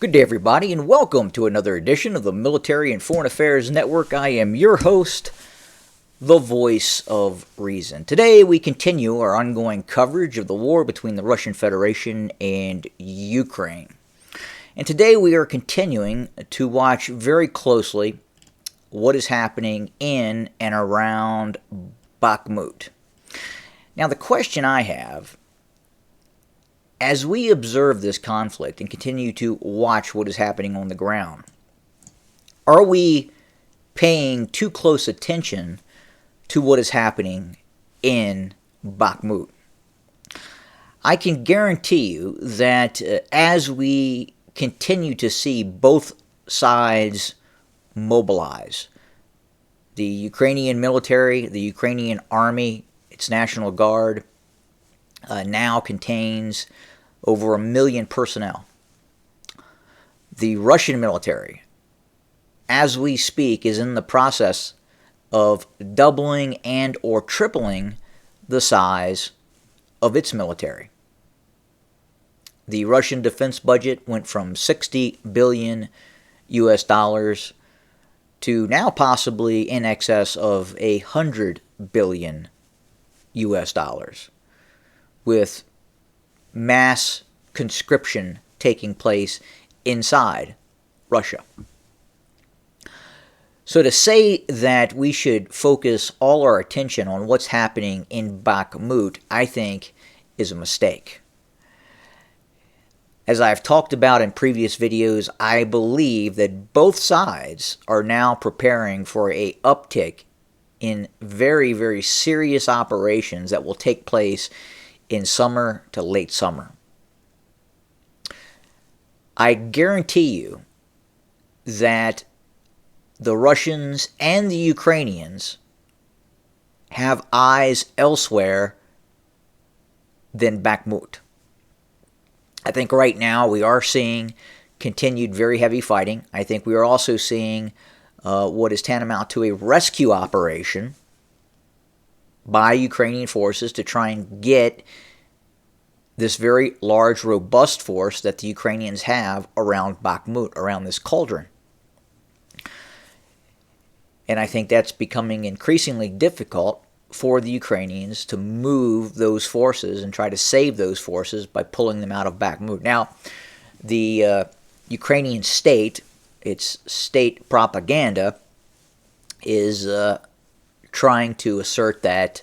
Good day, everybody, and welcome to another edition of the Military and Foreign Affairs Network. I am your host, the voice of reason. Today, we continue our ongoing coverage of the war between the Russian Federation and Ukraine. And today, we are continuing to watch very closely what is happening in and around Bakhmut. Now, the question I have, as we observe this conflict and continue to watch what is happening on the ground, are we paying too close attention to what is happening in Bakhmut? I can guarantee you that as we continue to see both sides mobilize, the Ukrainian military, the Ukrainian army, its National Guard, now contains over 1 million personnel. The Russian military, as we speak, is in the process of doubling and or tripling the size of its military. The Russian defense budget went from 60 billion US dollars to now possibly in excess of 100 billion US dollars, with mass conscription taking place inside Russia. So to say that we should focus all our attention on what's happening in Bakhmut, I think, is a mistake. As I've talked about in previous videos, I believe that both sides are now preparing for an uptick in very, very serious operations that will take place in summer to late summer. I guarantee you that the Russians and the Ukrainians have eyes elsewhere than Bakhmut. I think right now we are seeing continued very heavy fighting. I think we are also seeing what is tantamount to a rescue operation by Ukrainian forces to try and get this very large, robust force that the Ukrainians have around Bakhmut, around this cauldron. And I think that's becoming increasingly difficult for the Ukrainians to move those forces and try to save those forces by pulling them out of Bakhmut. Now, the Ukrainian state, its state propaganda, is trying to assert that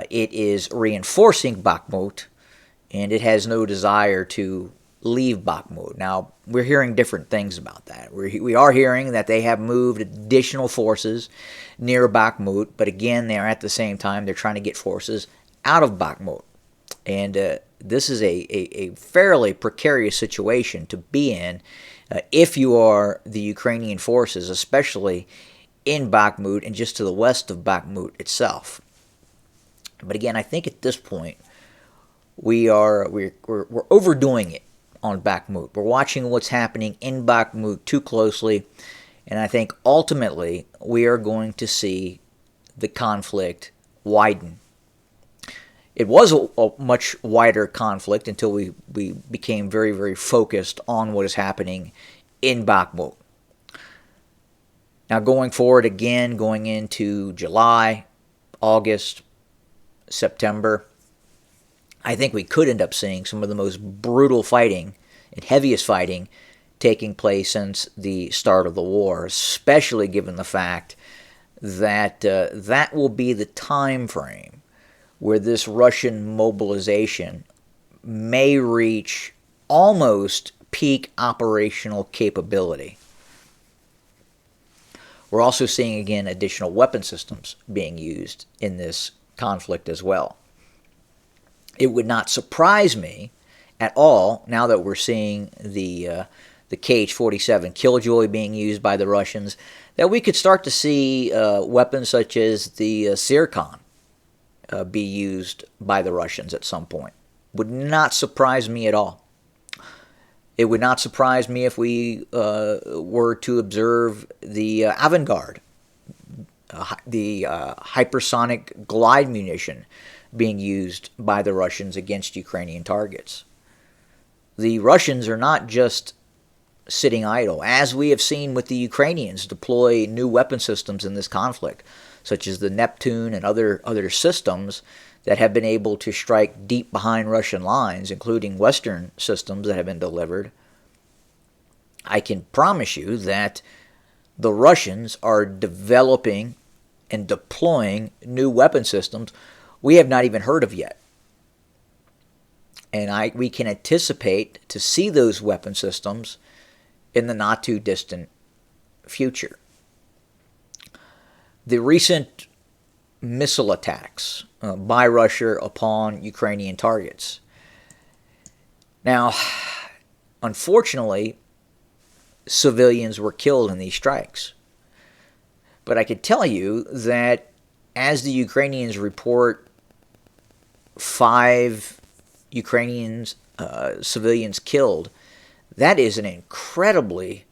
it is reinforcing Bakhmut and it has no desire to leave Bakhmut. Now, we're hearing different things about that. We are hearing that they have moved additional forces near Bakhmut, but again, they are at the same time, they're trying to get forces out of Bakhmut. And this is a fairly precarious situation to be in if you are the Ukrainian forces, especially in Bakhmut and just to the west of Bakhmut itself. But again, I think at this point we're overdoing it on Bakhmut. We're watching what's happening in Bakhmut too closely, and I think ultimately we are going to see the conflict widen. It was a much wider conflict until we became very, very focused on what is happening in Bakhmut. Now, going forward again, going into July, August, September, I think we could end up seeing some of the most brutal fighting and heaviest fighting taking place since the start of the war, especially given the fact that that will be the time frame where this Russian mobilization may reach almost peak operational capability. We're also seeing, again, additional weapon systems being used in this conflict as well. It would not surprise me at all, now that we're seeing the Kh-47 Killjoy being used by the Russians, that we could start to see weapons such as the Zircon be used by the Russians at some point. Would not surprise me at all. It would not surprise me if we were to observe the Avangard, the hypersonic glide munition being used by the Russians against Ukrainian targets. The Russians are not just sitting idle, as we have seen with the Ukrainians deploy new weapon systems in this conflict, such as the Neptune and other systems that have been able to strike deep behind Russian lines, including Western systems that have been delivered. I can promise you that the Russians are developing and deploying new weapon systems we have not even heard of yet. And we can anticipate to see those weapon systems in the not too distant future. The recent missile attacks by Russia upon Ukrainian targets. Now, unfortunately, civilians were killed in these strikes. But I can tell you that as the Ukrainians report 5 Ukrainians, civilians killed, that is an incredibly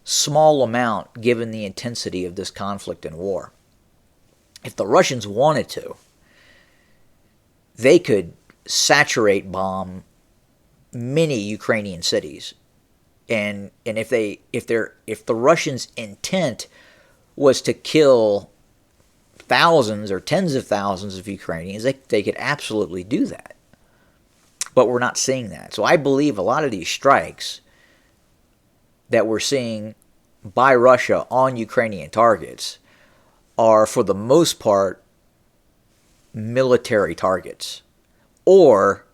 small amount given the intensity of this conflict and war. If the Russians wanted to, they could saturate bomb many Ukrainian cities. And if the Russians' intent was to kill thousands or tens of thousands of Ukrainians, they could absolutely do that. But we're not seeing that. So I believe a lot of these strikes that we're seeing by Russia on Ukrainian targets are, for the most part, military targets or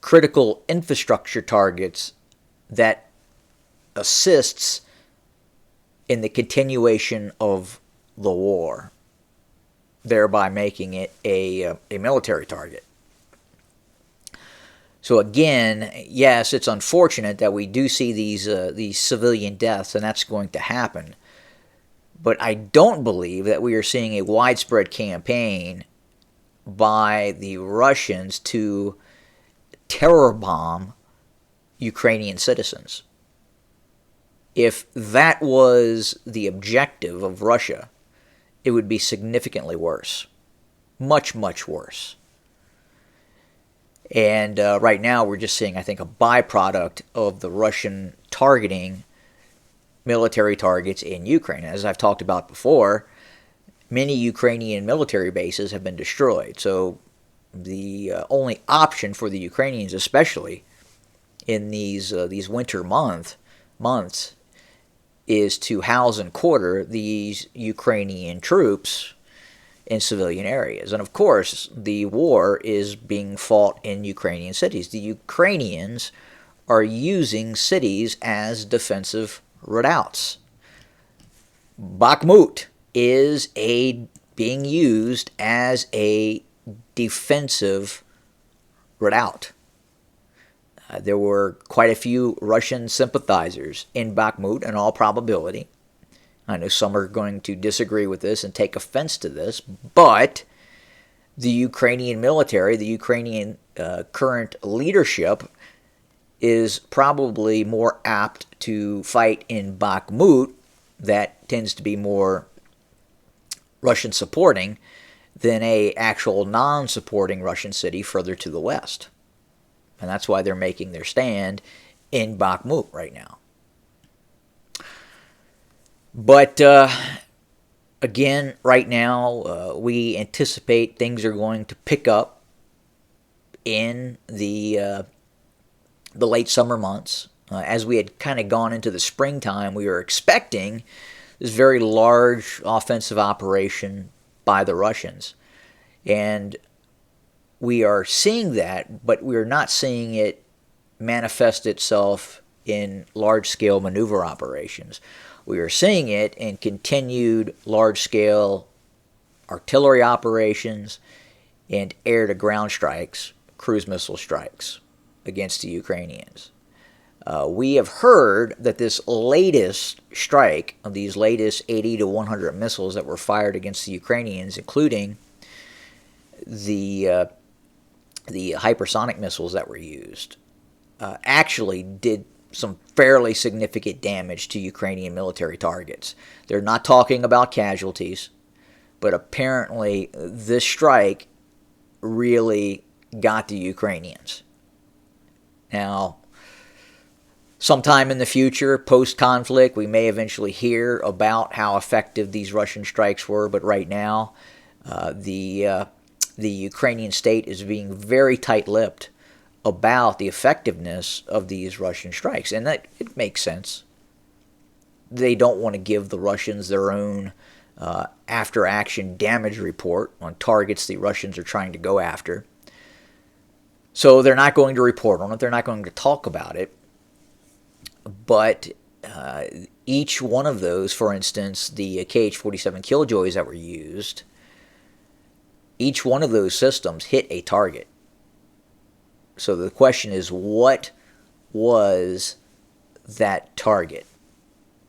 critical infrastructure targets that assists in the continuation of the war, thereby making it a military target. So again, yes, it's unfortunate that we do see these civilian deaths, and that's going to happen. But I don't believe that we are seeing a widespread campaign by the Russians to terror bomb Ukrainian citizens. If that was the objective of Russia, it would be significantly worse. Much, much worse. And right now we're just seeing, I think, a byproduct of the Russian targeting military targets in Ukraine. As I've talked about before, many Ukrainian military bases have been destroyed. So the only option for the Ukrainians, especially in these winter months, is to house and quarter these Ukrainian troops in civilian areas. And of course, the war is being fought in Ukrainian cities. The Ukrainians are using cities as defensive redoubts. Bakhmut is being used as a defensive redoubt. There were quite a few Russian sympathizers in Bakhmut in all probability. I know some are going to disagree with this and take offense to this, but the Ukrainian military, the Ukrainian current leadership, is probably more apt to fight in Bakhmut, that tends to be more Russian supporting, than a actual non-supporting Russian city further to the west. And that's why they're making their stand in Bakhmut right now. But again, right now, we anticipate things are going to pick up in the late summer months. As we had kind of gone into the springtime, we were expecting this very large offensive operation by the Russians. And we are seeing that, but we're not seeing it manifest itself in large-scale maneuver operations. We are seeing it in continued large-scale artillery operations and air-to-ground strikes, cruise missile strikes against the Ukrainians. We have heard that this latest strike of these latest 80 to 100 missiles that were fired against the Ukrainians, including the hypersonic missiles that were used, actually did some fairly significant damage to Ukrainian military targets. They're not talking about casualties, but apparently this strike really got the Ukrainians. Now, Sometime in the future, post-conflict, we may eventually hear about how effective these Russian strikes were, but right now, the Ukrainian state is being very tight-lipped about the effectiveness of these Russian strikes, and that it makes sense. They don't want to give the Russians their own after-action damage report on targets the Russians are trying to go after. So they're not going to report on it. They're not going to talk about it. But each one of those, for instance, the KH-47 Killjoys that were used, each one of those systems hit a target. So the question is, what was that target?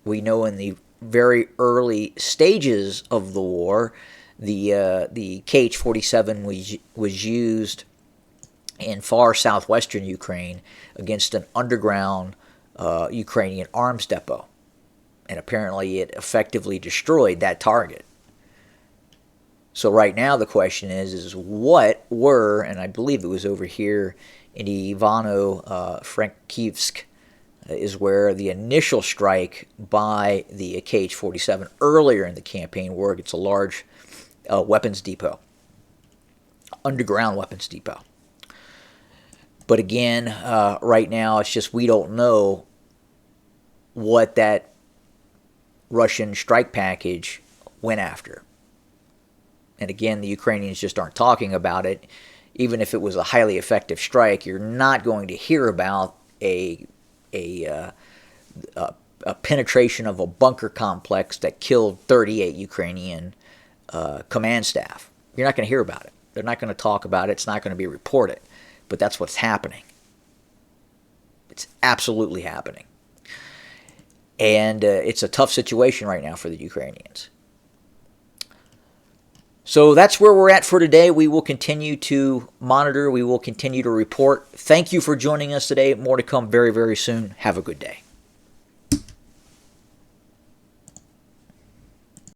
We know in the very early stages of the war, the KH-47 was used in far southwestern Ukraine against an underground Ukrainian arms depot. And apparently it effectively destroyed that target. So right now the question is what were, and I believe it was over here in Ivano-Frankivsk, is where the initial strike by the KH-47 earlier in the campaign were against a large weapons depot, underground weapons depot. But again, right now it's just we don't know what that Russian strike package went after. And again, the Ukrainians just aren't talking about it. Even if it was a highly effective strike, you're not going to hear about a penetration of a bunker complex that killed 38 Ukrainian command staff. You're not going to hear about it. They're not going to talk about it. It's not going to be reported. But that's what's happening. It's absolutely happening. And it's a tough situation right now for the Ukrainians. So that's where we're at for today. We will continue to monitor. We will continue to report. Thank you for joining us today. More to come very, very soon. Have a good day.